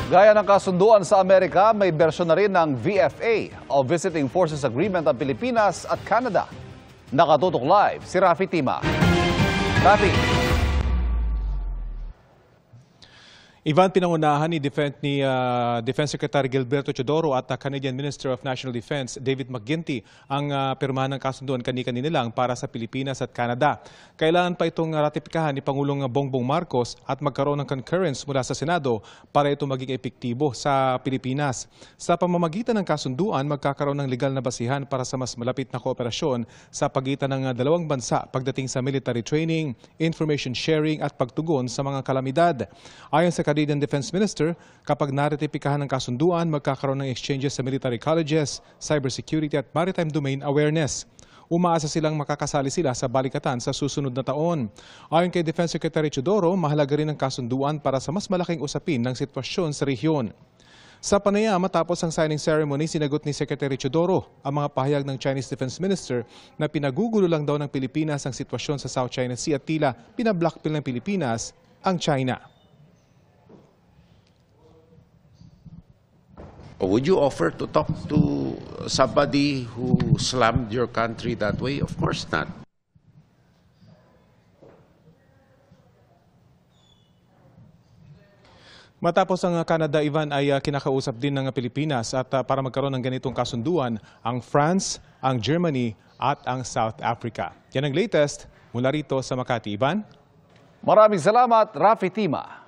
Gaya ng kasunduan sa Amerika, may bersyon na rin ng VFA o Visiting Forces Agreement ang Pilipinas at Canada. Nakatutok live si Rafi Tima. Rafi. Ivan, pinangunahan ni Defense Secretary Gilberto Teodoro at Canadian Minister of National Defense David McGuinty ang pirmahan ng kasunduan kani-kanina lang para sa Pilipinas at Canada. Kailangan pa itong ratipikahan ni Pangulong Bongbong Marcos at magkaroon ng concurrence mula sa Senado para ito maging epektibo sa Pilipinas. Sa pamamagitan ng kasunduan, magkakaroon ng legal na basihan para sa mas malapit na kooperasyon sa pagitan ng dalawang bansa pagdating sa military training, information sharing at pagtugon sa mga kalamidad. Ayon sa Canadian Defense Minister, kapag naretipikahan ng kasunduan, magkakaroon ng exchanges sa military colleges, cybersecurity at maritime domain awareness. Umaasa silang makakasali sila sa balikatan sa susunod na taon. Ayon kay Defense Secretary Teodoro, mahalaga rin ang kasunduan para sa mas malaking usapin ng sitwasyon sa rehiyon. Sa panaya, matapos ang signing ceremony, sinagot ni Secretary Teodoro ang mga pahayag ng Chinese Defense Minister na pinagugulo lang daw ng Pilipinas ang sitwasyon sa South China Sea at tila pinablockmail ng Pilipinas ang China. Would you offer to talk to somebody who slammed your country that way? Of course not. Matapos ang Canada, Ivan, ay kinakausap din ng Pilipinas at para magkaroon ng ganitong kasunduan ang France, ang Germany at ang South Africa. Yan ang latest mula rito sa Makati, Ivan. Maraming salamat, Rafi Tima.